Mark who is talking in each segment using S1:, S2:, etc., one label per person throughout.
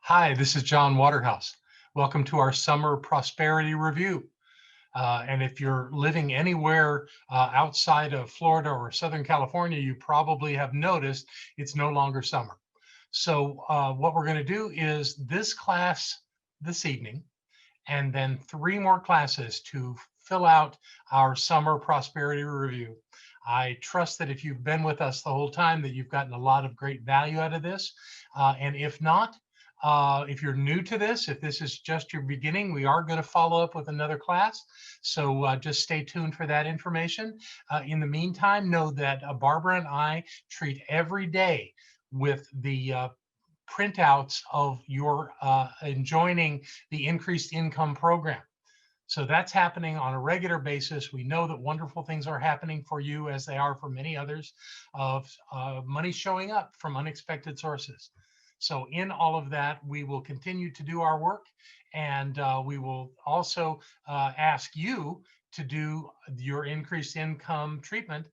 S1: Hi, this is John Waterhouse. Welcome to our Summer Prosperity Review. And if you're living anywhere outside of Florida or Southern California, you probably have noticed it's no longer summer. So what we're going to do is this class this evening, and then 3 more classes to fill out our Summer Prosperity Review. I trust that if you've been with us the whole time, that you've gotten a lot of great value out of this. And if not, if you're new to this, if this is just your beginning, we are going to follow up with another class. So just stay tuned for that information. In the meantime, know that Barbara and I treat every day with the printouts of your joining the increased income program. So that's happening on a regular basis. We know that wonderful things are happening for you, as they are for many others, of money showing up from unexpected sources. So in all of that, we will continue to do our work, and we will also ask you to do your increased income treatment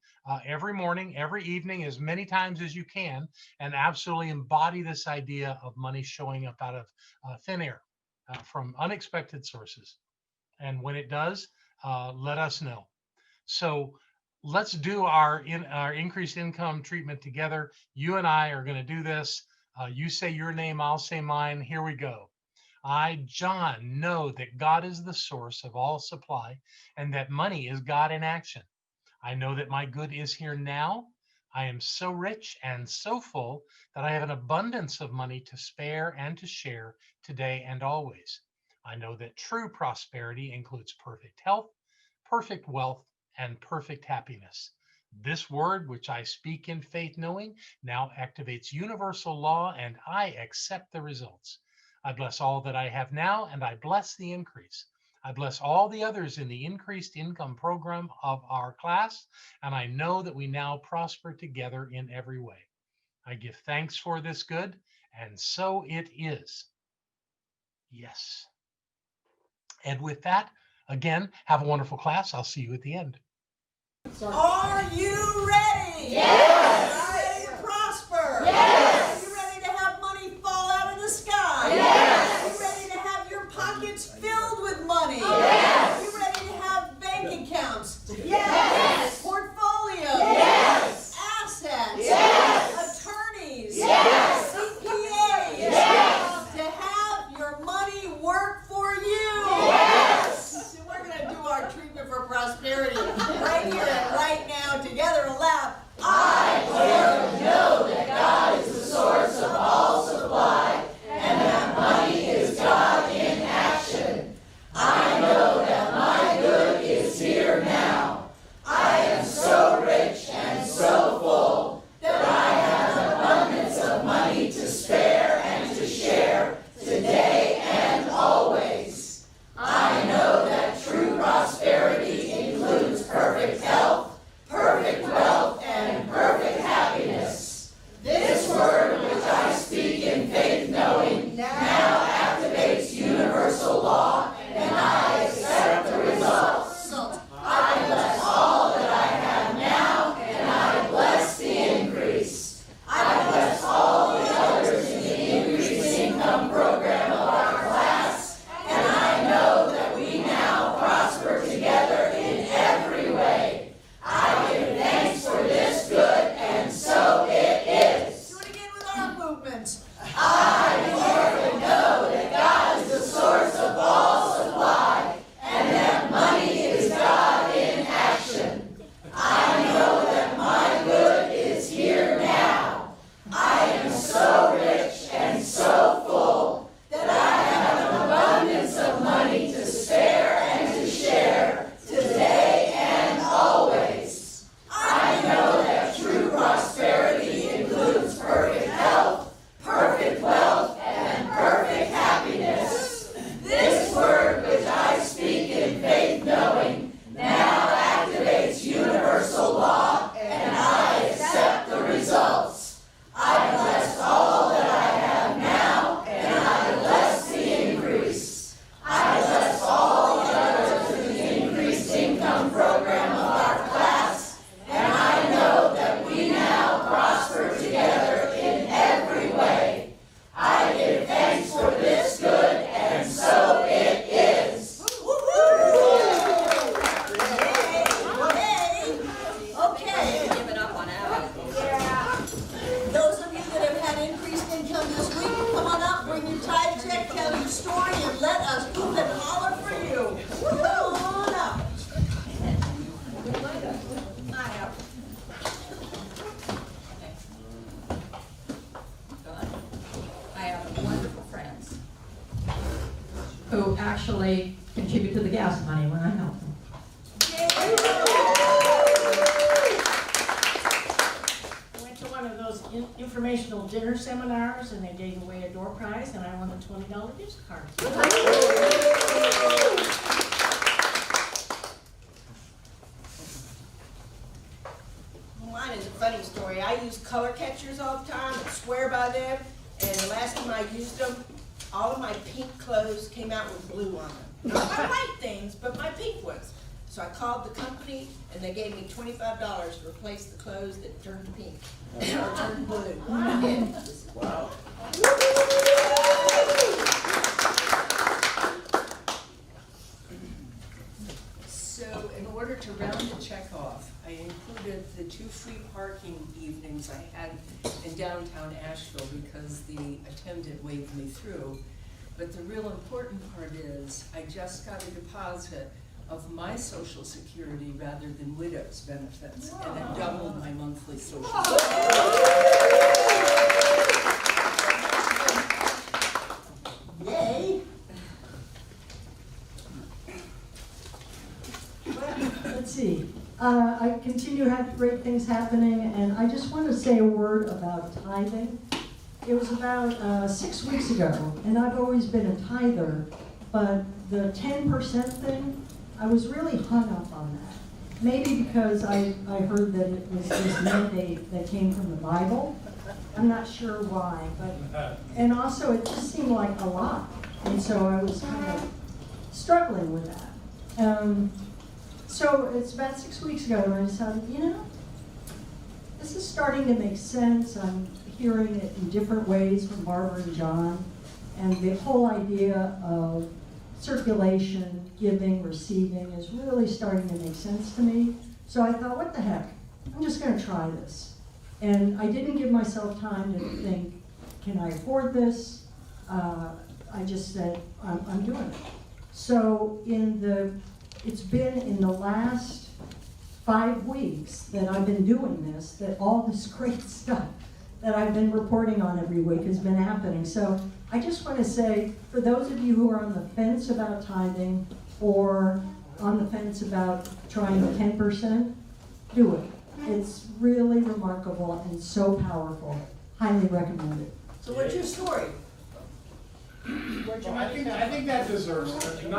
S1: every morning, every evening, as many times as you can, and absolutely embody this idea of money showing up out of thin air from unexpected sources. And when it does, let us know. So let's do our increased income treatment together. You and I are going to do this. You say your name, I'll say mine. Here we go. I, John, know that God is the source of all supply and that money is God in action. I know that my good is here now. I am so rich and so full that I have an abundance of money to spare and to share today and always. I know that true prosperity includes perfect health, perfect wealth, and perfect happiness. This word, which I speak in faith knowing, now activates universal law, and I accept the results. I bless all that I have now, and I bless the increase. I bless all the others in the increased income program of our class, and I know that we now prosper together in every way. I give thanks for this good, and so it is. Yes. And with that, again, have a wonderful class. I'll see you at the end.
S2: Are you ready?
S3: Yes.
S2: Are you ready to prosper?
S3: Yes.
S2: Are you ready to have money fall out of the sky?
S3: Yes.
S2: Are you ready to have your pockets filled with money?
S3: Yes.
S2: Are you ready to have bank accounts?
S3: Yes.
S2: Portfolios?
S3: Yes.
S2: Assets?
S3: Yes.
S2: Attorneys?
S3: Yes.
S2: CPAs?
S3: Yes.
S2: To have your money work for you?
S3: Yes.
S2: So we're going to do our treatment for prosperity right here and right now together. Aloud. I
S4: who actually contribute to the gas money when I help them.
S5: I went to one of those informational dinner seminars and they gave away a door prize and I won a $20 gift card.
S2: Mine is a funny story. I use color catchers all the time and swear by them. And the last time I used them, all of my pink clothes came out with blue on them. Not my white things, but my pink ones. So I called the company and they gave me $25 to replace the clothes that turned pink or turned blue.
S3: Wow.
S6: So in order to round the check off, I included the 2 free parking evenings I had in downtown Asheville because the attendant waved me through. But the real important part is I just got a deposit of my Social Security rather than widow's benefits, and it doubled my monthly Social Security.
S2: Yay!
S4: Let's see. I continue to have great things happening, and I just want to say a word about tithing. It was about 6 weeks ago, and I've always been a tither, but the 10% thing, I was really hung up on that. Maybe because I heard that it was this mandate that came from the Bible. I'm not sure why, but, and also it just seemed like a lot. And so I was kind of struggling with that. So it's about 6 weeks ago, and I decided, you know, this is starting to make sense. I'm hearing it in different ways from Barbara and John, and the whole idea of circulation, giving, receiving is really starting to make sense to me. So I thought, what the heck, I'm just going to try this. And I didn't give myself time to think, can I afford this? I just said, I'm doing it. So it's been in the last 5 weeks that I've been doing this, that all this great stuff that I've been reporting on every week has been happening. So I just want to say, for those of you who are on the fence about tithing or on the fence about trying 10%, do it. It's really remarkable and so powerful. Highly recommend it.
S2: So what's your story?
S5: Where'd you
S7: Well,
S5: make
S7: I think that deserves it.
S4: So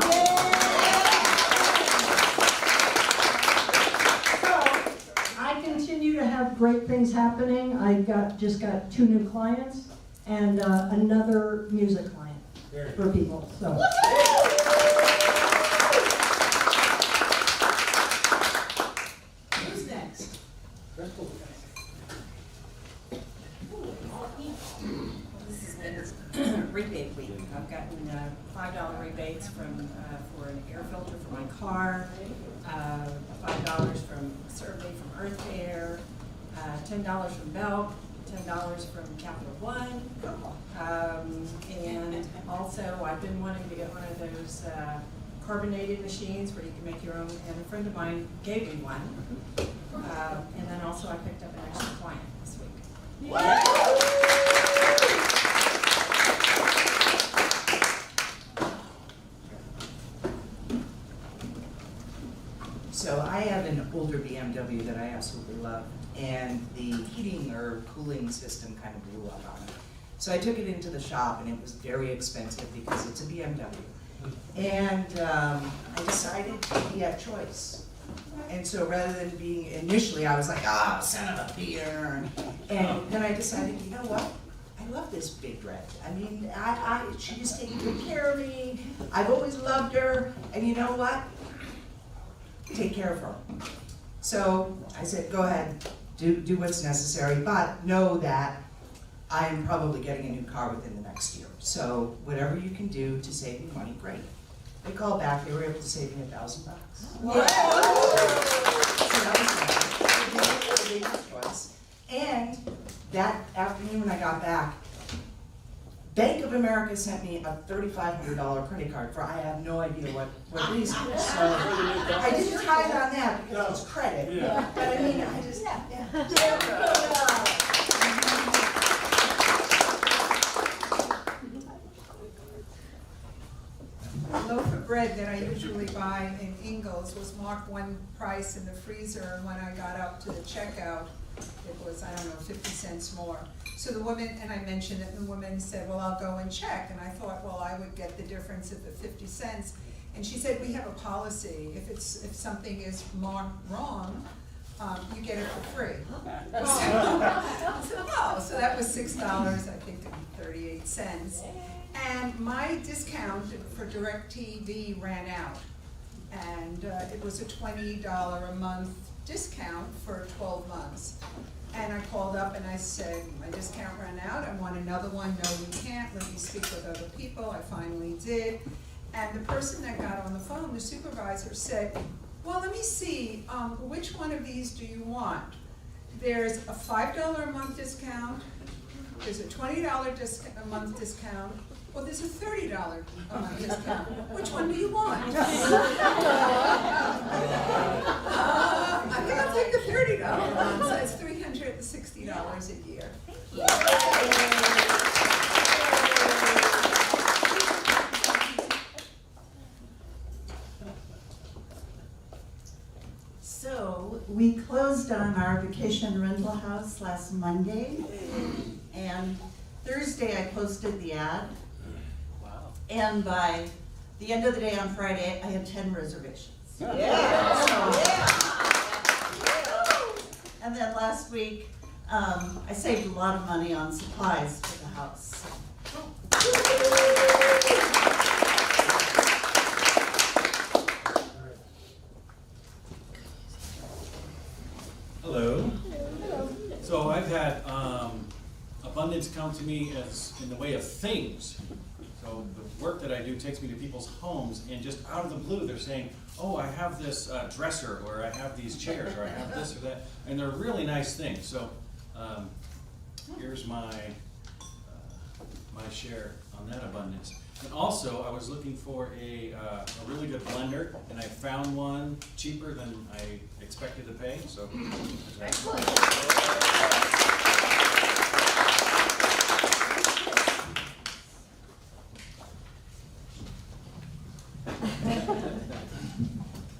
S4: I continue to have great things happening. I just got 2 new clients and another music client for people. So.
S2: Who's next?
S6: This has been rebate week. I've gotten $5 rebates for an air filter for my car, $5 from survey from Earth Air, $10 from Belk, $10 from Capital One, and also I've been wanting to get one of those carbonated machines where you can make your own, and a friend of mine gave me one. And then also I picked up an extra client this week.
S8: So I have an older BMW that I absolutely love, and the heating or cooling system kind of blew up on it. So I took it into the shop, and it was very expensive because it's a BMW. And I decided he had choice. And so rather than being, initially I was like, oh, son of a beer. And then I decided, you know what? I love this big red. I mean, she's taking good care of me. I've always loved her. And you know what? Take care of her. So I said, go ahead, do what's necessary, but know that I am probably getting a new car within the next year. So whatever you can do to save me money, great. They called back, they were able to save me $1,000.
S2: Wow.
S8: So that was the biggest choice. And that afternoon when I got back, Bank of America sent me a $3,500 credit card for I have no idea what reason. So I didn't tithe on that because it's credit.
S7: Yeah.
S8: But I mean, I just, yeah.
S7: bread that I usually buy in Ingles was marked one price in the freezer, and when I got up to the checkout, it was, I don't know, 50 cents more. So the woman, and I mentioned it, and the woman said, well, I'll go and check. And I thought, well, I would get the difference of the 50 cents. And she said, we have a policy, if something is marked wrong, you get it for free. So, so that was $6, I think, and 38 cents. And my discount for DirecTV ran out. And it was a $20 a month discount for 12 months. And I called up and I said, my discount ran out, I want another one. No, you can't, let me speak with other people. I finally did. And the person that got on the phone, the supervisor, said, well, let me see, which one of these do you want? There's a $5 a month discount, there's a $20 a month discount, well, there's a $30 a month discount. Which one do you want? I think I'll take the $30 a month, so it's $360 a year.
S9: So we closed on our vacation rental house last Monday, and Thursday I posted the ad.
S3: Wow.
S9: And by the end of the day on Friday, I had 10 reservations. And then last week, I saved a lot of money on supplies for the house.
S10: Hello. So I've had abundance come to me as in the way of things. So the work that I do takes me to people's homes, and just out of the blue they're saying, oh, I have this dresser, or I have these chairs, or I have this or that, and they're really nice things. So here's my my share on that abundance. And also, I was looking for a really good blender, and I found one cheaper than I expected to pay. So,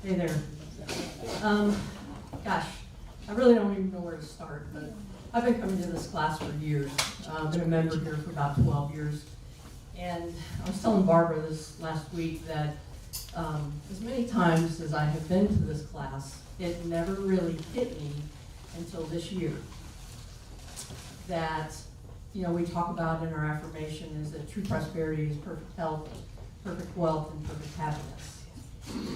S4: Hey there. Gosh, I really don't even know where to start, but I've been coming to this class for years. I've been a member here for about 12 years. And I was telling Barbara this last week that as many times as I have been to this class, it never really hit me until this year. That, you know, we talk about in our affirmation is that true prosperity is perfect health, perfect wealth, and perfect happiness.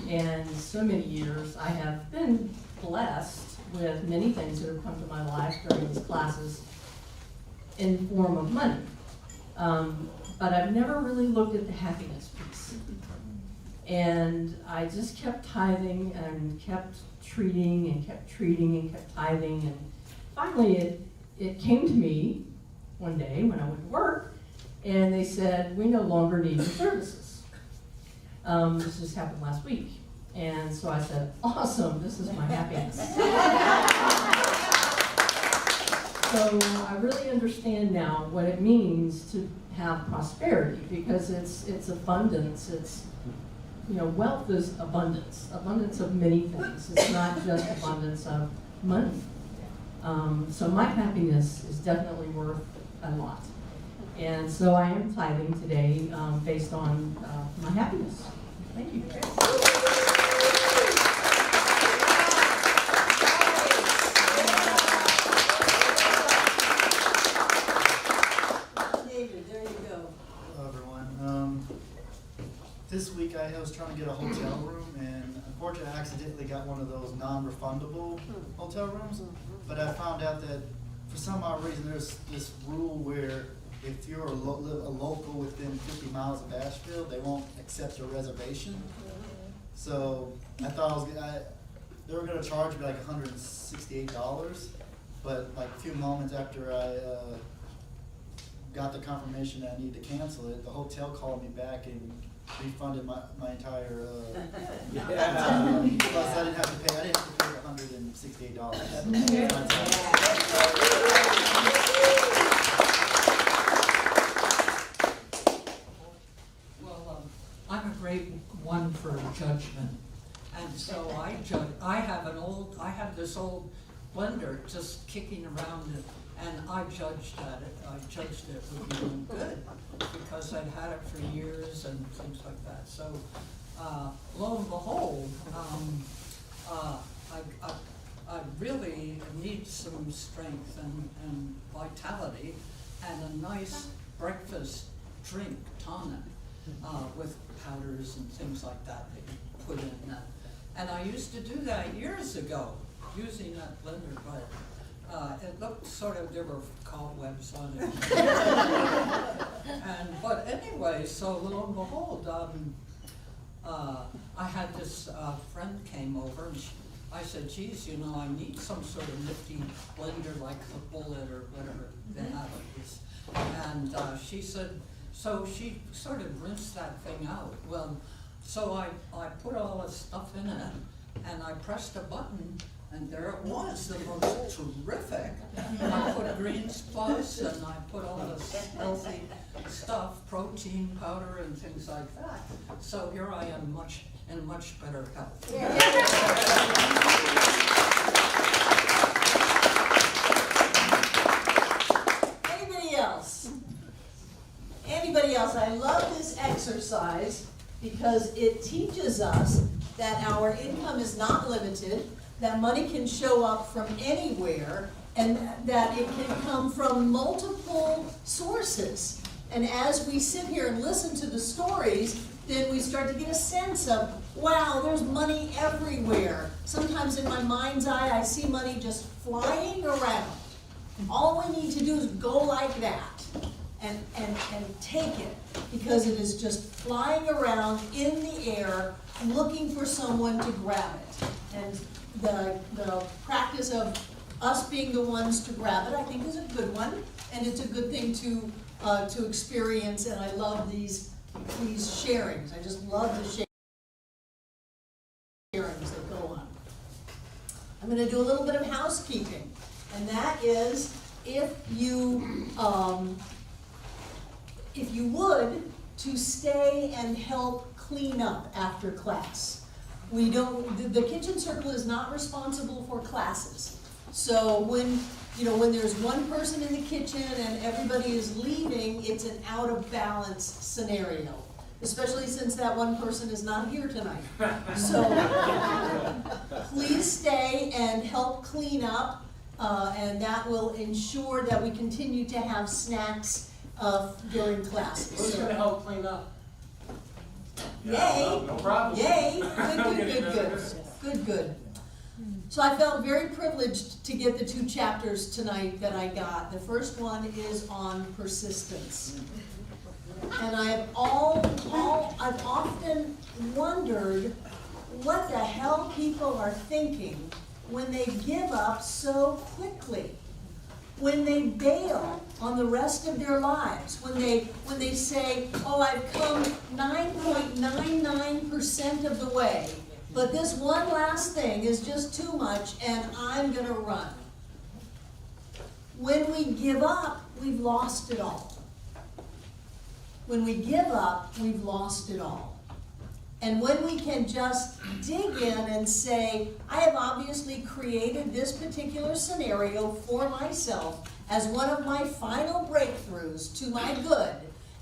S4: And so many years I have been blessed with many things that have come to my life during these classes in the form of money. But I've never really looked at the happiness piece. And I just kept tithing and kept treating and kept treating and kept tithing. And finally it came to me one day when I went to work, and they said, we no longer need your services. This just happened last week. And so I said, awesome, this is my happiness. So I really understand now what it means to have prosperity, because it's abundance. It's, you know, wealth is abundance of many things. It's not just abundance of money. So my happiness is definitely worth a lot. And so I am tithing today based on my happiness. Thank you.
S11: This week I was trying to get a hotel room, and unfortunately I accidentally got one of those non-refundable hotel rooms. But I found out that for some odd reason there's this rule where if you're a local within 50 miles of Asheville, they won't accept your reservation. So I thought they were going to charge me like $168, but like a few moments after I got the confirmation that I needed to cancel it, the hotel called me back and refunded my entire plus I didn't have to pay $168.
S12: Well, I I'm a great one for judgment. And so I have this old blender just kicking around it, and I judged it would be doing good because I'd had it for years and things like that. So, lo and behold, I really need some strength and vitality and a nice breakfast drink, tonic, with powders and things like that you put in that. And I used to do that years ago, using that blender, but it looked sort of, there were cobwebs on it. But anyway, so lo and behold, I had this friend came over, and I said, geez, you know, I need some sort of nifty blender like the Bullet or whatever they have it is. And she said, so she sort of rinsed that thing out. Well, so I put all this stuff in it, and I pressed a button, and there it was, the most terrific. I put Greens Plus, and I put all this healthy stuff, protein powder and things like that. So here I am in much better health.
S2: Anybody else? Anybody else? I love this exercise because it teaches us that our income is not limited, that money can show up from anywhere, and that it can come from multiple sources. And as we sit here and listen to the stories, then we start to get a sense of, wow, there's money everywhere. Sometimes in my mind's eye, I see money just flying around. All we need to do is go like that and take it, because it is just flying around in the air, looking for someone to grab it. And the practice of us being the ones to grab it, I think, is a good one, and it's a good thing to experience. And I love these sharings. I just love the sharings that go on. I'm going to do a little bit of housekeeping, and that is if you would, to stay and help clean up after class. We don't. The kitchen circle is not responsible for classes. So when there's one person in the kitchen and everybody is leaving, it's an out of balance scenario. Especially since that one person is not here tonight. So please stay and help clean up, and that will ensure that we continue to have snacks during classes.
S12: Who's going to help clean up?
S2: Yay!
S10: No problem.
S2: Yay! Good. So I felt very privileged to get the 2 chapters tonight that I got. The first one is on persistence. And I've often wondered what the hell people are thinking when they give up so quickly, when they bail on the rest of their lives, when they say, oh, I've come 9.99% of the way, but this one last thing is just too much and I'm gonna run. When we give up, we've lost it all. When we give up, we've lost it all. And when we can just dig in and say, I have obviously created this particular scenario for myself as one of my final breakthroughs to my good,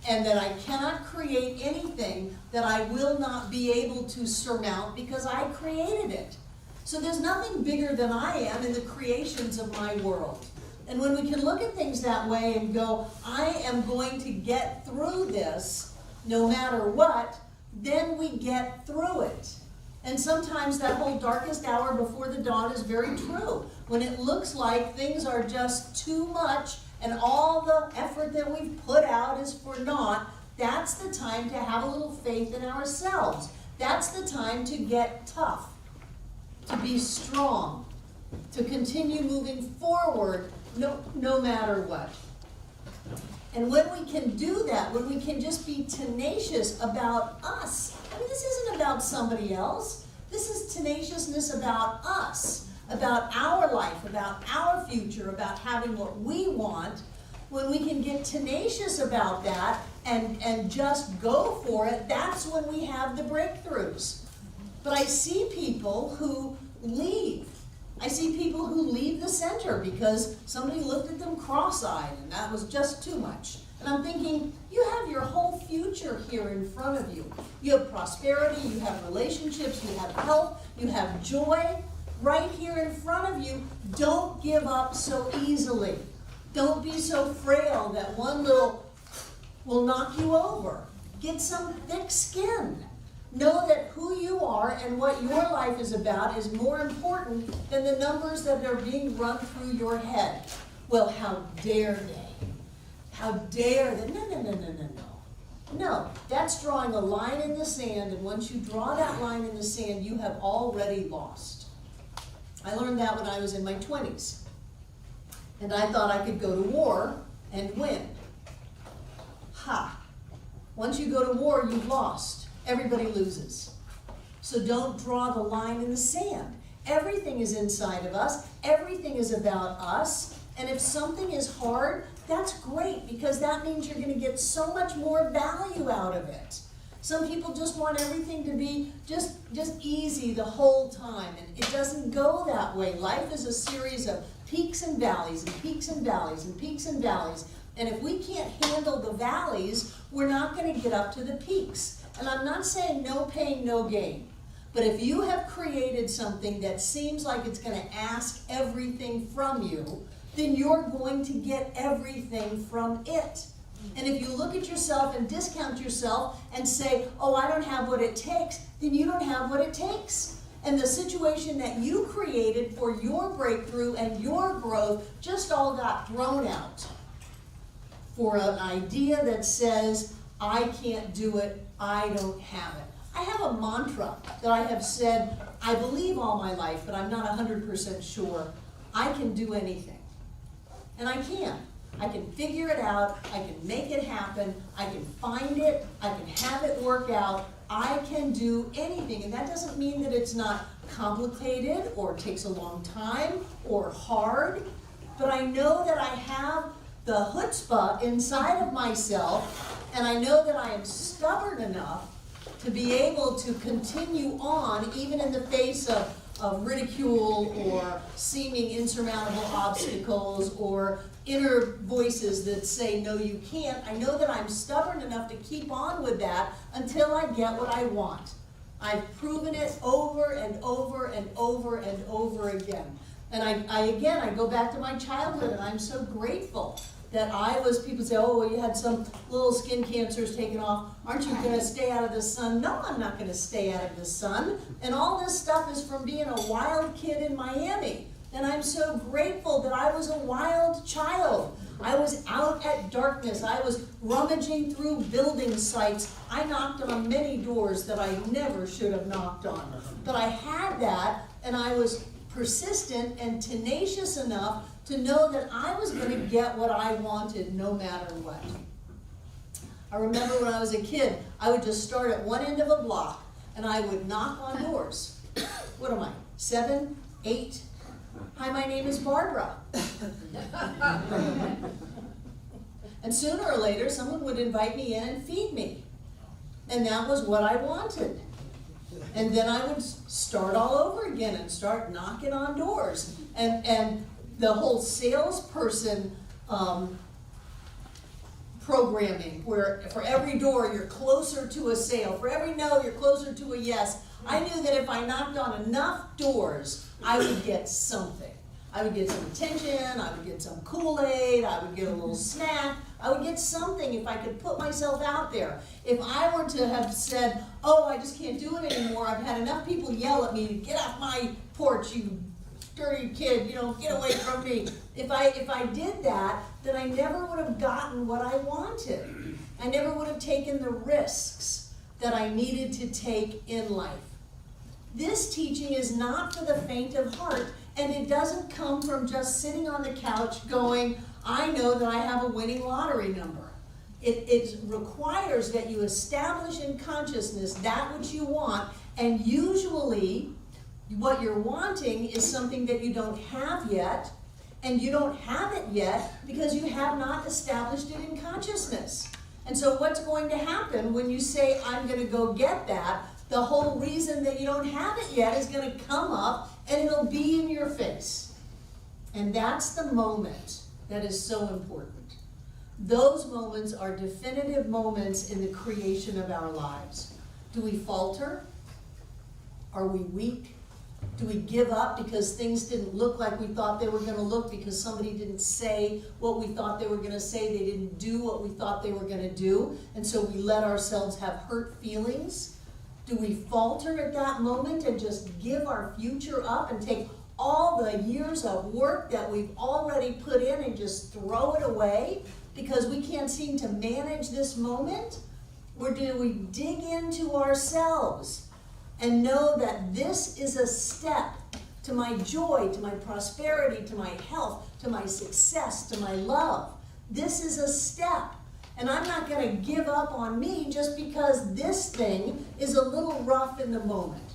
S2: and that I cannot create anything that I will not be able to surmount because I created it. So there's nothing bigger than I am in the creations of my world. And when we can look at things that way and go, I am going to get through this no matter what, then we get through it. And sometimes that whole darkest hour before the dawn is very true. When it looks like things are just too much and all the effort that we've put out is for naught, that's the time to have a little faith in ourselves. That's the time to get tough, to be strong, to continue moving forward no matter what. And when we can do that, when we can just be tenacious about us, I mean, this isn't about somebody else. This is tenaciousness about us, about our life, about our future, about having what we want. When we can get tenacious about that, and just go for it, that's when we have the breakthroughs. But I see people who leave. I see people who leave the center because somebody looked at them cross-eyed and that was just too much. And I'm thinking, you have your whole future here in front of you. You have prosperity, you have relationships, you have health, you have joy right here in front of you. Don't give up so easily. Don't be so frail that one little will knock you over. Get some thick skin. Know that who you are and what your life is about is more important than the numbers that are being run through your head. Well, how dare they? How dare they? No. No, that's drawing a line in the sand, and once you draw that line in the sand, you have already lost. I learned that when I was in my 20s. And I thought I could go to war and win. Ha! Once you go to war, you've lost. Everybody loses. So don't draw the line in the sand. Everything is inside of us. Everything is about us. And if something is hard, that's great because that means you're going to get so much more value out of it. Some people just want everything to be just easy the whole time. And it doesn't go that way. Life is a series of peaks and valleys and peaks and valleys and peaks and valleys. And if we can't handle the valleys, we're not going to get up to the peaks. And I'm not saying no pain, no gain. But if you have created something that seems like it's going to ask everything from you, then you're going to get everything from it. And if you look at yourself and discount yourself and say, oh, I don't have what it takes, then you don't have what it takes. And the situation that you created for your breakthrough and your growth just all got thrown out for an idea that says, I can't do it, I don't have it. I have a mantra that I have said, I believe all my life, but I'm not 100% sure. I can do anything. And I can. I can figure it out, I can make it happen, I can find it, I can have it work out, I can do anything. And that doesn't mean that it's not complicated or takes a long time or hard, but I know that I have the chutzpah inside of myself, and I know that I am stubborn enough to be able to continue on even in the face of ridicule or seeming insurmountable obstacles or inner voices that say, no, you can't. I know that I'm stubborn enough to keep on with that until I get what I want. I've proven it over and over and over and over again. And I go back to my childhood, and I'm so grateful that people say, oh, well, you had some little skin cancers taken off. Aren't you going to stay out of the sun? No, I'm not going to stay out of the sun. And all this stuff is from being a wild kid in Miami. And I'm so grateful that I was a wild child. I was out at darkness. I was rummaging through building sites. I knocked on many doors that I never should have knocked on. But I had that, and I was persistent and tenacious enough to know that I was going to get what I wanted no matter what. I remember when I was a kid, I would just start at one end of a block and I would knock on doors. What am I, 7, 8? Hi, my name is Barbara. And sooner or later, someone would invite me in and feed me. And that was what I wanted. And then I would start all over again and start knocking on doors. And the whole salesperson programming, where for every door you're closer to a sale, for every no you're closer to a yes. I knew that if I knocked on enough doors, I would get something. I would get some attention, I would get some Kool-Aid, I would get a little snack, I would get something if I could put myself out there. If I were to have said, oh, I just can't do it anymore, I've had enough people yell at me to get off my porch, you dirty kid, get away from me. If I did that, then I never would have gotten what I wanted. I never would have taken the risks that I needed to take in life. This teaching is not for the faint of heart, and it doesn't come from just sitting on the couch going, I know that I have a winning lottery number. It requires that you establish in consciousness that which you want, and usually what you're wanting is something that you don't have yet, and you don't have it yet because you have not established it in consciousness.
S13: And so what's going to happen when you say, I'm gonna go get that, the whole reason that you don't have it yet is gonna come up and it'll be in your face. And that's the moment that is so important. Those moments are definitive moments in the creation of our lives. Do we falter? Are we weak? Do we give up because things didn't look like we thought they were gonna look, because somebody didn't say what we thought they were gonna say, they didn't do what we thought they were gonna do, and so we let ourselves have hurt feelings? Do we falter at that moment and just give our future up and take all the years of work that we've already put in and just throw it away because we can't seem to manage this moment? Or do we dig into ourselves and know that this is a step to my joy, to my prosperity, to my health, to my success, to my love? This is a step. And I'm not going to give up on me just because this thing is a little rough in the moment.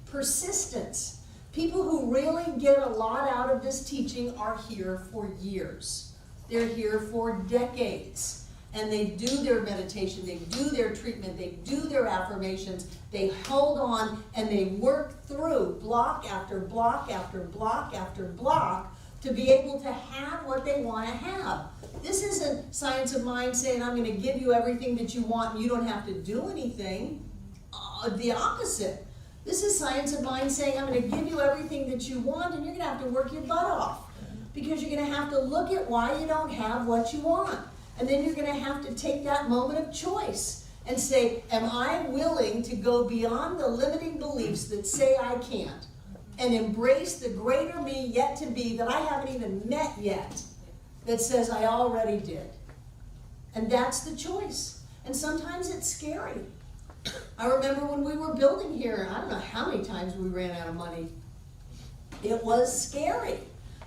S13: Persistence. People who really get a lot out of this teaching are here for years. They're here for decades. And they do their meditation, they do their treatment, they do their affirmations, they hold on and they work through block after block after block after block to be able to have what they want to have. This isn't Science of Mind saying, I'm going to give you everything that you want and you don't have to do anything. The opposite. This is Science of Mind saying, I'm going to give you everything that you want and you're going to have to work your butt off. Because you're going to have to look at why you don't have what you want. And then you're going to have to take that moment of choice and say, am I willing to go beyond the limiting beliefs that say I can't and embrace the greater me yet to be that I haven't even met yet, that says I already did? And that's the choice. And sometimes it's scary. I remember when we were building here, I don't know how many times we ran out of money. It was scary.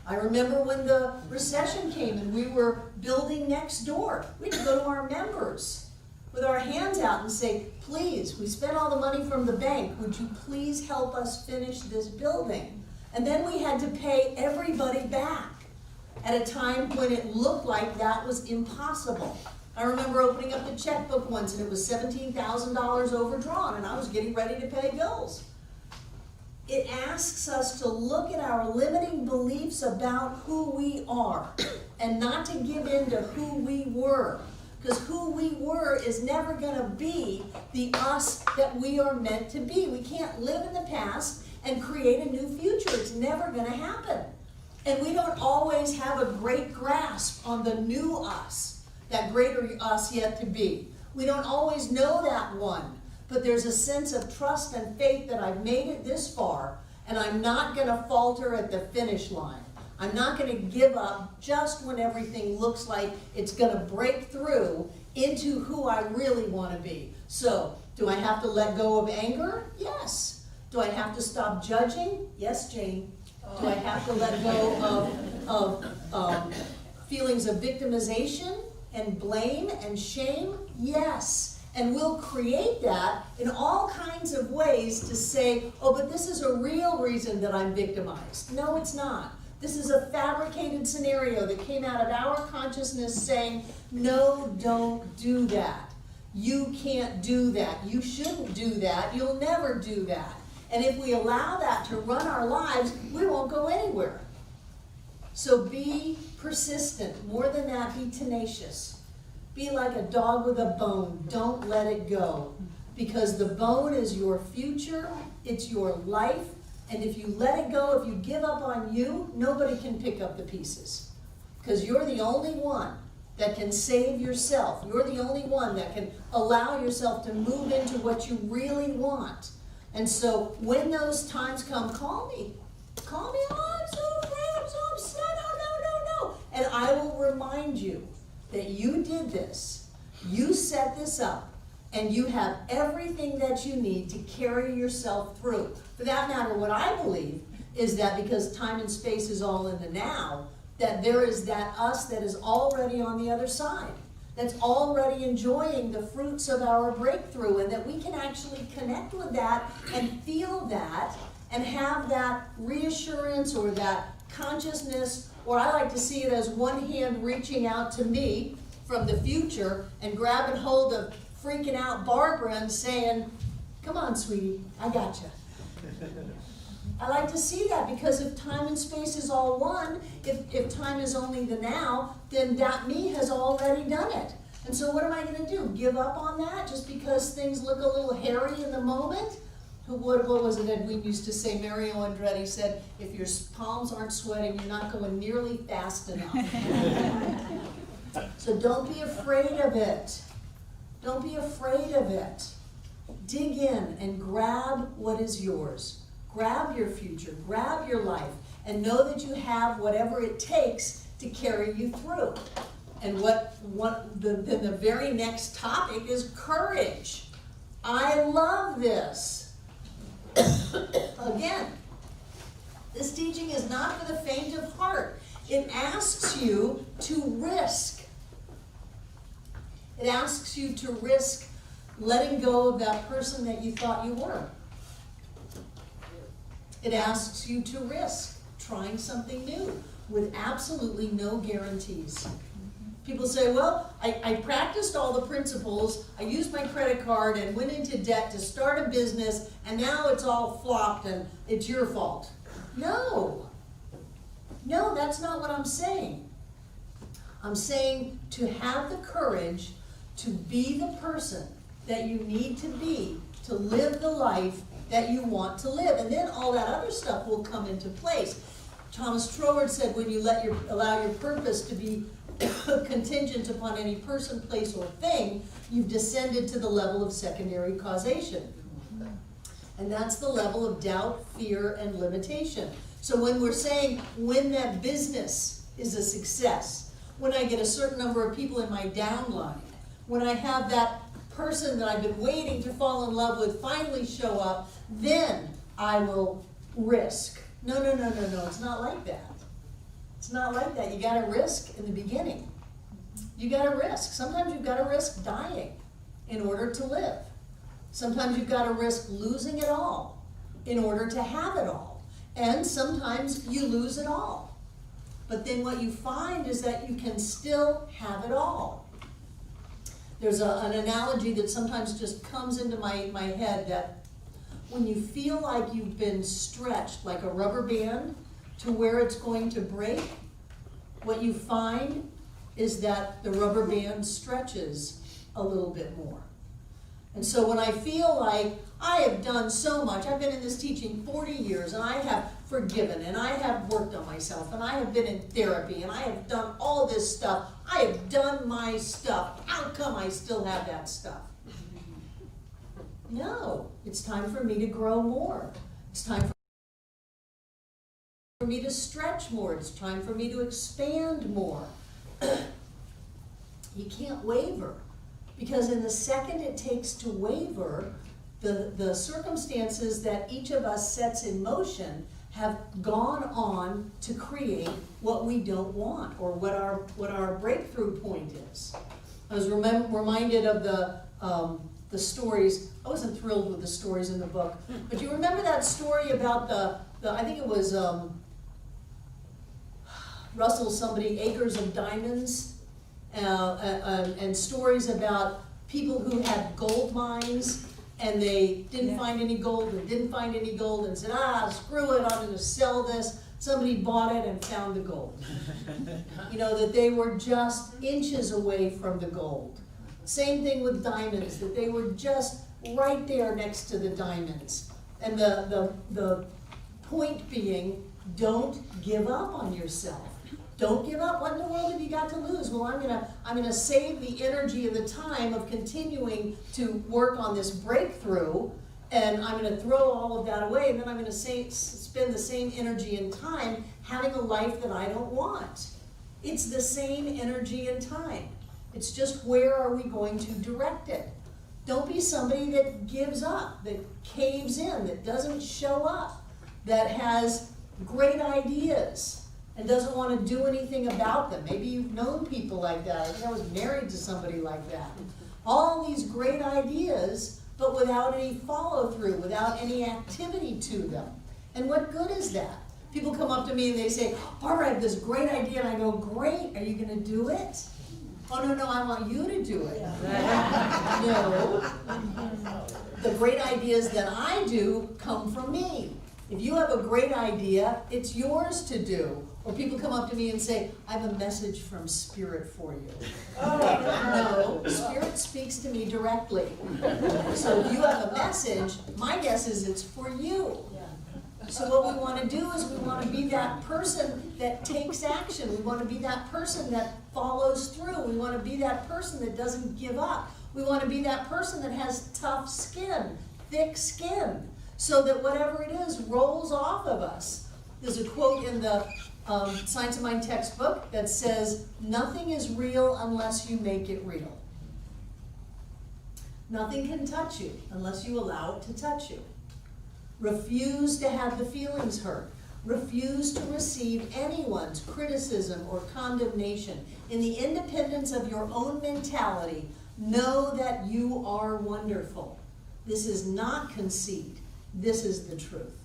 S13: I remember when the recession came and we were building next door. We had to go to our members with our hands out and say, please, we spent all the money from the bank. Would you please help us finish this building? And then we had to pay everybody back at a time when it looked like that was impossible. I remember opening up the checkbook once and it was $17,000 overdrawn and I was getting ready to pay bills. It asks us to look at our limiting beliefs about who we are and not to give in to who we were. Because who we were is never going to be the us that we are meant to be. We can't live in the past and create a new future. It's never going to happen. And we don't always have a great grasp on the new us, that greater us yet to be. We don't always know that one. But there's a sense of trust and faith that I've made it this far, and I'm not going to falter at the finish line. I'm not going to give up just when everything looks like it's going to break through into who I really want to be. So, do I have to let go of anger? Yes. Do I have to stop judging? Yes, Jane. Do I have to let go of feelings of victimization and blame and shame? Yes. And we'll create that in all kinds of ways to say, oh, but this is a real reason that I'm victimized. No, it's not. This is a fabricated scenario that came out of our consciousness saying, no, don't do that. You can't do that. You shouldn't do that. You'll never do that. And if we allow that to run our lives, we won't go anywhere. So be persistent. More than that, be tenacious. Be like a dog with a bone. Don't let it go. Because the bone is your future, it's your life, and if you let it go, if you give up on you, nobody can pick up the pieces. Because you're the only one that can save yourself. You're the only one that can allow yourself to move into what you really want. And so when those times come, call me. Call me, oh, I'm so afraid, I'm so upset, oh, no. And I will remind you that you did this, you set this up, and you have everything that you need to carry yourself through. For that matter, what I believe is that because time and space is all in the now, that there is that us that is already on the other side, that's already enjoying the fruits of our breakthrough, and that we can actually connect with that and feel that and have that reassurance or that consciousness, or I like to see it as one hand reaching out to me from the future and grabbing hold of freaking out Barbara and saying, come on, sweetie, I gotcha. I like to see that, because if time and space is all one, if time is only the now, then that me has already done it. And so what am I going to do? Give up on that just because things look a little hairy in the moment? What was it Edwin used to say? Mario Andretti said, if your palms aren't sweating, you're not going nearly fast enough. So don't be afraid of it. Don't be afraid of it. Dig in and grab what is yours. Grab your future, grab your life, and know that you have whatever it takes to carry you through. And then the very next topic is courage. I love this. Again, this teaching is not for the faint of heart. It asks you to risk. It asks you to risk letting go of that person that you thought you were. It asks you to risk trying something new with absolutely no guarantees. People say, well, I practiced all the principles, I used my credit card and went into debt to start a business, and now it's all flopped and it's your fault. No. No, that's not what I'm saying. I'm saying to have the courage to be the person that you need to be to live the life that you want to live. And then all that other stuff will come into place. Thomas Troward said, when you allow your purpose to be contingent upon any person, place, or thing, you've descended to the level of secondary causation. And that's the level of doubt, fear, and limitation. So when we're saying when that business is a success, when I get a certain number of people in my downline, when I have that person that I've been waiting to fall in love with finally show up, then I will risk. No, it's not like that. It's not like that. You gotta risk in the beginning. You gotta risk. Sometimes you've gotta risk dying in order to live. Sometimes you've gotta risk losing it all in order to have it all. And sometimes you lose it all. But then what you find is that you can still have it all. There's an analogy that sometimes just comes into my head, that when you feel like you've been stretched like a rubber band to where it's going to break, what you find is that the rubber band stretches a little bit more. And so when I feel like I have done so much, I've been in this teaching 40 years, and I have forgiven, and I have worked on myself, and I have been in therapy, and I have done all this stuff. I have done my stuff. How come I still have that stuff? No, it's time for me to grow more. It's time for me to stretch more. It's time for me to expand more. You can't waver, because in the second it takes to waver, the circumstances that each of us sets in motion have gone on to create what we don't want, or what our breakthrough point is. I was reminded of the stories. I wasn't thrilled with the stories in the book, but you remember that story about the I think it was Russell somebody, Acres of Diamonds, and stories about people who had gold mines, and they didn't find any gold and didn't find any gold, and said, screw it, I'm going to sell this. Somebody bought it and found the gold. You know, that they were just inches away from the gold. Same thing with diamonds, that they were just right there next to the diamonds. And the point being, don't give up on yourself. Don't give up. What in the world have you got to lose? Well, I'm gonna save the energy and the time of continuing to work on this breakthrough, and I'm gonna throw all of that away, and then I'm gonna spend the same energy and time having a life that I don't want. It's the same energy and time. It's just, where are we going to direct it? Don't be somebody that gives up, that caves in, that doesn't show up, that has great ideas and doesn't want to do anything about them. Maybe you've known people like that. I think I was married to somebody like that. All these great ideas, but without any follow through, without any activity to them. And what good is that? People come up to me and they say, Barbara, I have this great idea, and I go, great, are you going to do it? Oh, no, I want you to do it. No. The great ideas that I do come from me. If you have a great idea, it's yours to do. Or people come up to me and say, I have a message from Spirit for you. No, Spirit speaks to me directly. So if you have a message, my guess is it's for you. So what we want to do is we want to be that person that takes action. We want to be that person that follows through. We want to be that person that doesn't give up. We want to be that person that has tough skin, thick skin, so that whatever it is rolls off of us. There's a quote in the Science of Mind textbook that says, nothing is real unless you make it real. Nothing can touch you unless you allow it to touch you. Refuse to have the feelings hurt. Refuse to receive anyone's criticism or condemnation. In the independence of your own mentality, know that you are wonderful. This is not conceit. This is the truth.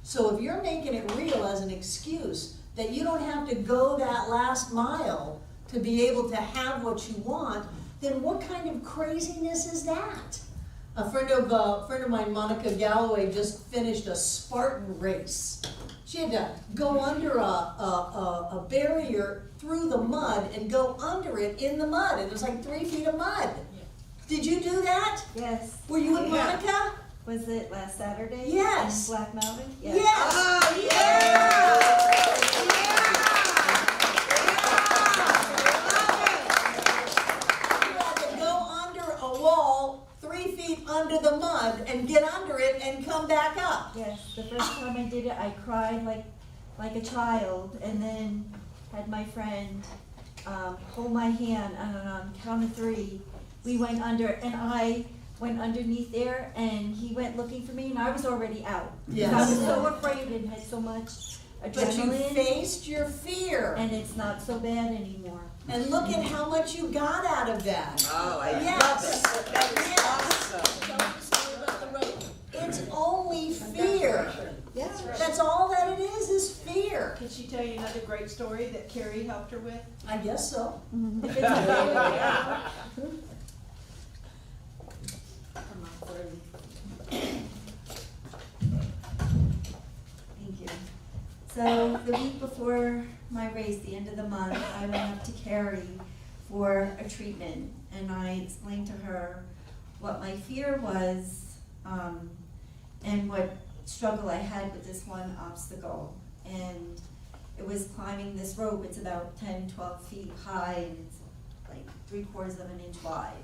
S13: So if you're making it real as an excuse that you don't have to go that last mile to be able to have what you want, then what kind of craziness is that? A friend of mine, Monica Galloway, just finished a Spartan race. She had to go under a barrier through the mud and go under it in the mud. And it was like 3 feet of mud. Did you do that?
S14: Yes.
S13: Were you with Monica?
S14: Was it last Saturday?
S13: Yes.
S14: In Black Mountain?
S13: Yes.
S14: Oh,
S13: You had to go under a wall 3 feet under the mud and get under it and come back up.
S14: Yes. The first time I did it, I cried like a child, and then had my friend hold my hand on count of 3. We went under, and I went underneath there, and he went looking for me, and I was already out.
S13: Yes.
S14: I was so afraid and had so much
S13: But you
S14: adrenaline,
S13: faced your fear.
S14: and it's not so bad anymore.
S13: And look at how much you got out of that.
S8: Oh, I
S13: Yes.
S8: love it. That is
S13: Yes.
S8: awesome.
S13: It's only fear.
S14: Yeah.
S13: That's all that it is fear.
S2: Can she tell you another great story that Carrie helped her with?
S13: I guess so.
S14: If it's okay. Thank you. So the week before my race, the end of the month, I went up to Carrie for a treatment, and I explained to her what my fear was, and what struggle I had with this one obstacle. And it was climbing this rope. It's about 10, 12 feet high, and it's like 3/4 of an inch wide.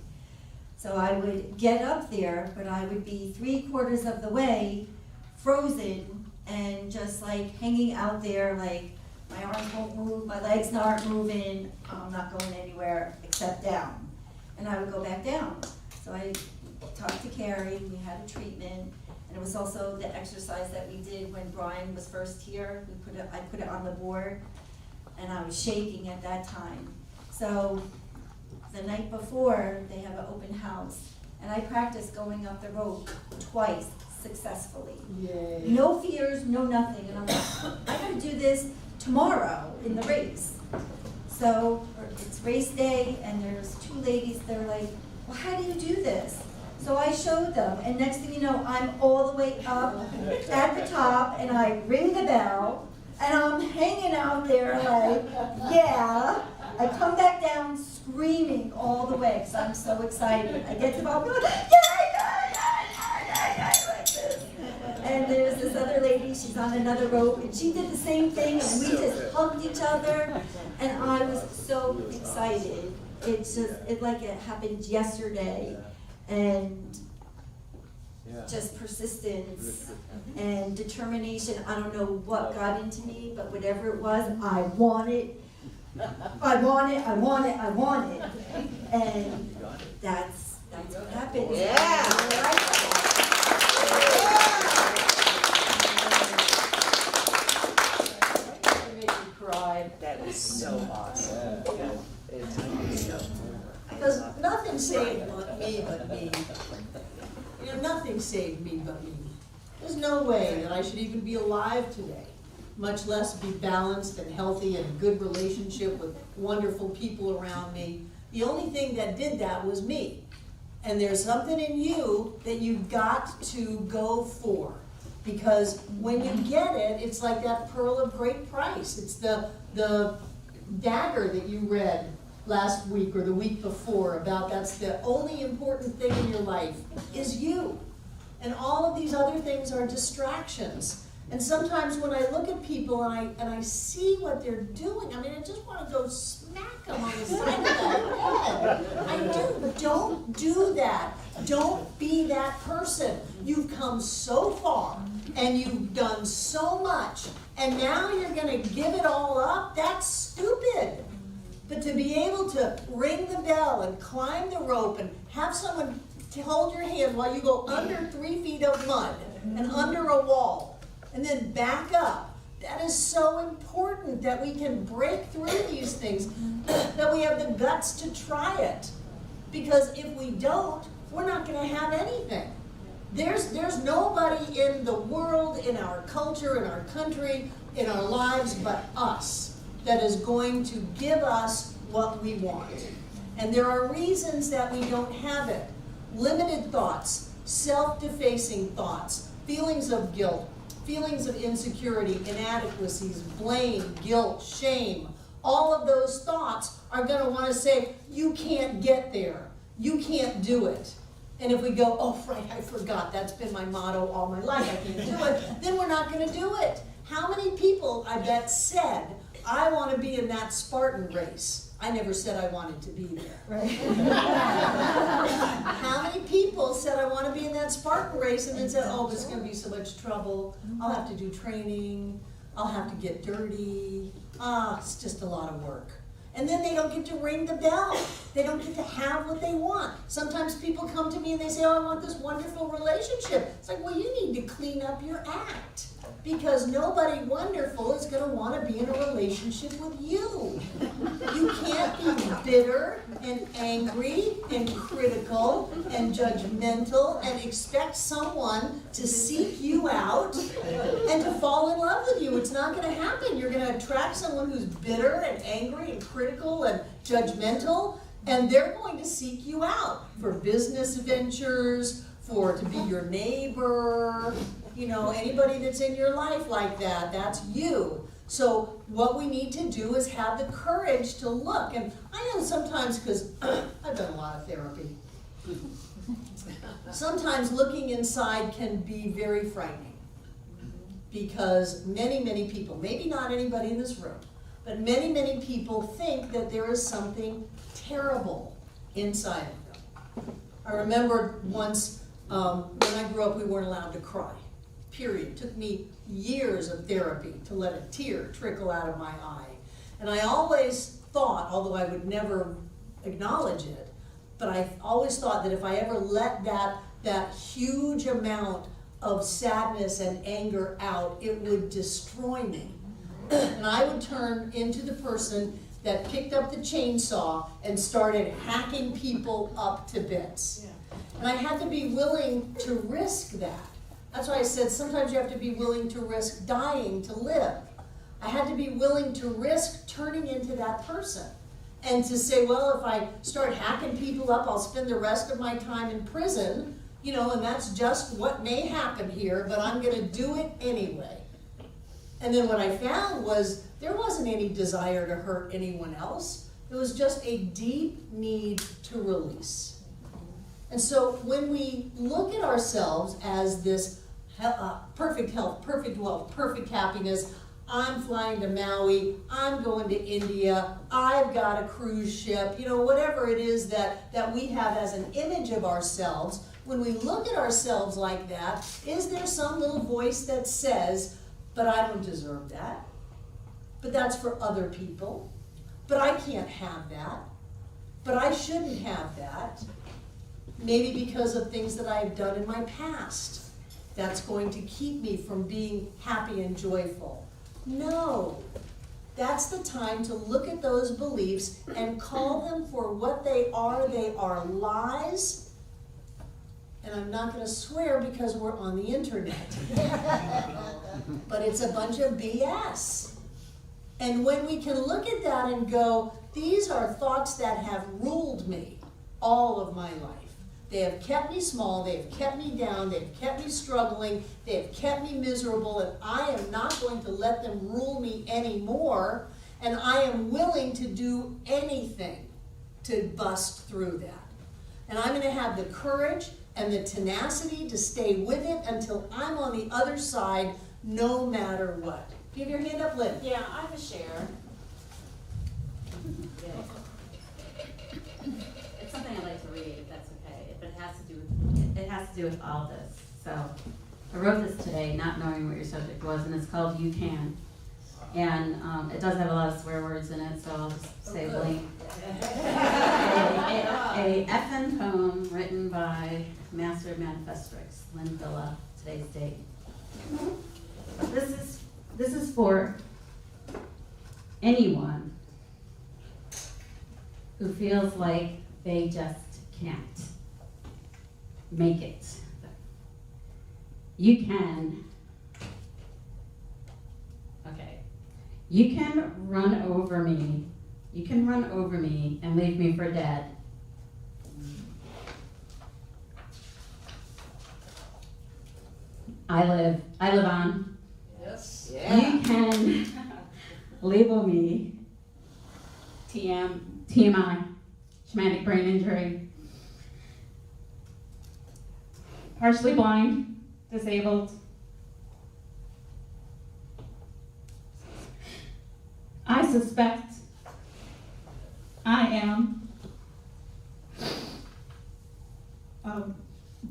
S14: So I would get up there, but I would be 3/4 of the way frozen and just like hanging out there, like my arms won't move, my legs aren't moving, I'm not going anywhere except down. And I would go back down. So I talked to Carrie, we had a treatment, and it was also the exercise that we did when Brian was first here. I put it on the board, and I was shaking at that time. So the night before, they have an open house, and I practiced going up the rope twice successfully.
S13: Yay.
S14: No fears, no nothing, and I'm like, I gotta do this tomorrow in the race. So it's race day, and there's 2 ladies, they're like, well, how do you do this? So I showed them, and next thing you know, I'm all the way up at the top, and I ring the bell, and I'm hanging out there like, yeah. I come back down screaming all the way, because I'm so excited. I get to the bottom, like this. And there's this other lady, she's on another rope, and she did the same thing, and we just hugged each other, and I was so excited. It like it happened yesterday, and just persistence and determination. I don't know what got into me, but whatever it was, I want it. I want it, I want it, I want it. And that's what happened.
S8: That is so awesome. It's awesome.
S13: Because nothing saved me but me. You know, nothing saved me but me. There's no way that I should even be alive today much less be balanced and healthy and a good relationship with wonderful people around me. The only thing that did that was me. And there's something in you that you've got to go for. Because when you get it, it's like that pearl of great price. It's the dagger that you read last week or the week before about that's the only important thing in your life is you. And all of these other things are distractions. And sometimes when I look at people and I see what they're doing, I mean, I just want to go smack them on the side of the head. I do. Don't do that. Don't be that person. You've come so far and you've done so much, and now you're going to give it all up? That's stupid. But to be able to ring the bell and climb the rope and have someone to hold your hand while you go under 3 feet of mud and under a wall, and then back up. That is so important that we can break through these things, that we have the guts to try it. Because if we don't, we're not going to have anything. There's nobody in the world, in our culture, in our country, in our lives but us that is going to give us what we want. And there are reasons that we don't have it. Limited thoughts, self-defacing thoughts, feelings of guilt, feelings of insecurity, inadequacies, blame, guilt, shame. All of those thoughts are going to want to say, you can't get there. You can't do it. And if we go, oh, right, I forgot, that's been my motto all my life, I can't do it, then we're not going to do it. How many people, I bet, said, I want to be in that Spartan race? I never said I wanted to be there. Right? How many people said I want to be in that Spartan race and then said, oh, this is going to be so much trouble, I'll have to do training, I'll have to get dirty, it's just a lot of work. And then they don't get to ring the bell. They don't get to have what they want. Sometimes people come to me and they say, oh, I want this wonderful relationship. It's like, well, you need to clean up your act. Because nobody wonderful is going to want to be in a relationship with you. You can't be bitter and angry and critical and judgmental and expect someone to seek you out and to fall in love with you. It's not going to happen. You're going to attract someone who's bitter and angry and critical and judgmental, and they're going to seek you out for business ventures, to be your neighbor. You know, anybody that's in your life like that, that's you. So what we need to do is have the courage to look. And I know sometimes, because I've done a lot of therapy, sometimes looking inside can be very frightening. Because many, many people, maybe not anybody in this room, but many, many people think that there is something terrible inside of them. I remember once, when I grew up, we weren't allowed to cry. Period. It took me years of therapy to let a tear trickle out of my eye. And I always thought, although I would never acknowledge it, but I always thought that if I ever let that huge amount of sadness and anger out, it would destroy me. And I would turn into the person that picked up the chainsaw and started hacking people up to bits. And I had to be willing to risk that. That's why I said sometimes you have to be willing to risk dying to live. I had to be willing to risk turning into that person. And to say, well, if I start hacking people up, I'll spend the rest of my time in prison, you know, and that's just what may happen here, but I'm going to do it anyway. And then what I found was there wasn't any desire to hurt anyone else. It was just a deep need to release. And so when we look at ourselves as this perfect health, perfect wealth, perfect happiness, I'm flying to Maui, I'm going to India, I've got a cruise ship, you know, whatever it is that we have as an image of ourselves, when we look at ourselves like that, is there some little voice that says, but I don't deserve that, but that's for other people, but I can't have that, but I shouldn't have that, maybe because of things that I've done in my past. That's going to keep me from being happy and joyful. No, that's the time to look at those beliefs and call them for what they are. They are lies. And I'm not gonna swear because we're on the internet. But it's a bunch of BS. And when we can look at that and go, these are thoughts that have ruled me all of my life. They have kept me small, they have kept me down, they've kept me struggling, they have kept me miserable, and I am not going to let them rule me anymore, and I am willing to do anything to bust through that. And I'm gonna have the courage and the tenacity to stay with it until I'm on the other side, no matter what. Give your hand up, Lynn.
S15: Yeah, I have a share. It's something I'd like to read, if that's okay, but it has to do with all this. So I wrote this today, not knowing what your subject was, and it's called You Can. And it does have a lot of swear words in it, so I'll just say blank. A FN poem written by Master Manifestrix, Lynn Villa, today's date. This is for anyone who feels like they just can't make it. You can. Okay. You can run over me. You can run over me and leave me for dead. I live on.
S6: Yes.
S15: You can label me TMI, traumatic brain injury, partially blind, disabled. I suspect I am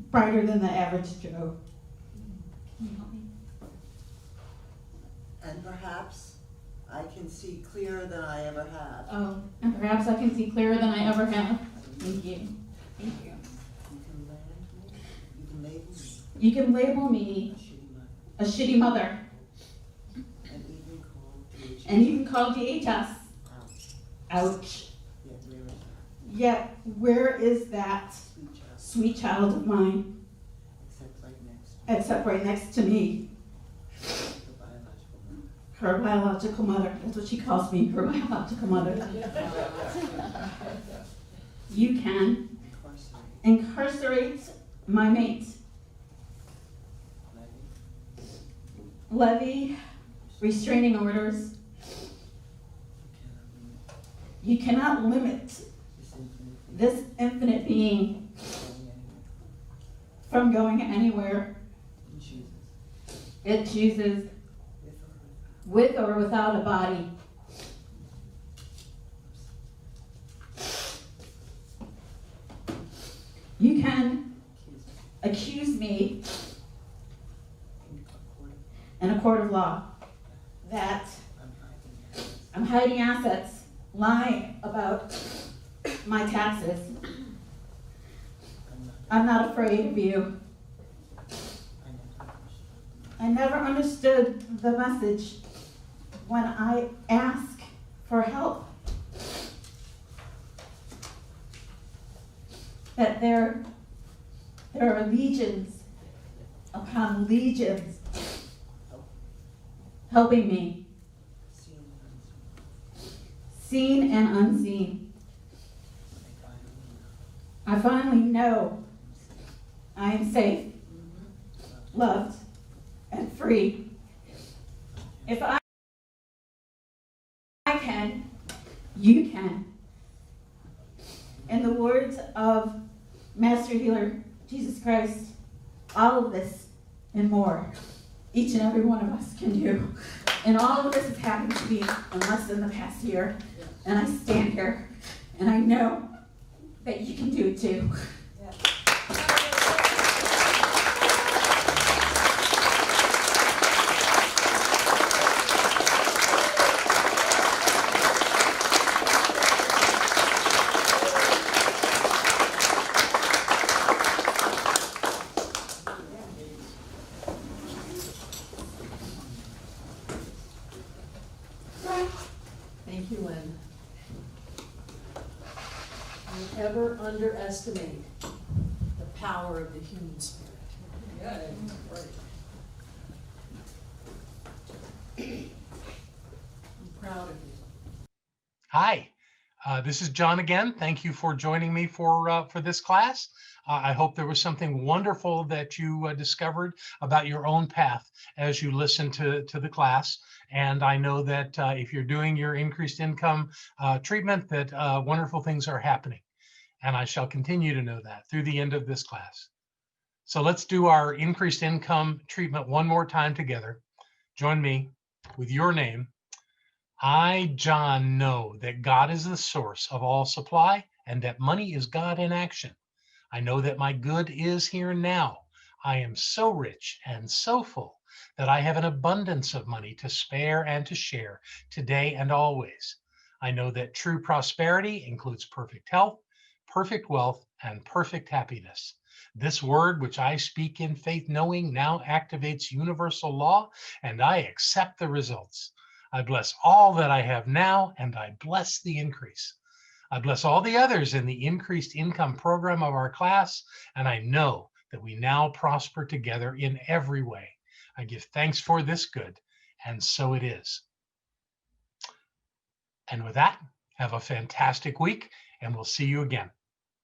S15: brighter than the average Joe. Can you help me?
S9: And perhaps I can see clearer than I ever have.
S15: Oh, and perhaps I can see clearer than I ever have. Thank you. Thank you. You can label me a shitty mother. And even call DHS. Ouch. Yet, where is that sweet child of mine? Except right next to me. Her biological mother. That's what she calls me, her biological mother. You can incarcerate my mate. Levy restraining orders. You cannot limit this infinite being from going anywhere it chooses, with or without a body. You can accuse me in a court of law that I'm hiding assets, lying about my taxes. I'm not afraid of you. I never understood the message when I ask for help. That there are legions upon legions helping me. Seen and unseen. I finally know I am safe, loved, and free. If I can, you can. In the words of Master Healer Jesus Christ, all of this and more, each and every one of us can do. And all of this has happened to me in less than the past year. And I stand here and I know that you can do it too.
S2: Thank you, Lynn. Don't ever underestimate the
S5: power of the human spirit.
S12: Yeah, right.
S5: I'm proud of you.
S1: Hi, this is John again. Thank you for joining me for this class. I hope there was something wonderful that you discovered about your own path as you listened to the class. And I know that if you're doing your increased income treatment, that wonderful things are happening. And I shall continue to know that through the end of this class. So let's do our increased income treatment one more time together. Join me with your name. I, John, know that God is the source of all supply and that money is God in action. I know that my good is here now. I am so rich and so full that I have an abundance of money to spare and to share today and always. I know that true prosperity includes perfect health, perfect wealth, and perfect happiness. This word, which I speak in faith, knowing now activates universal law, and I accept the results. I bless all that I have now, and I bless the increase. I bless all the others in the increased income program of our class, and I know that we now prosper together in every way. I give thanks for this good, and so it is. And with that, have a fantastic week, and we'll see you again.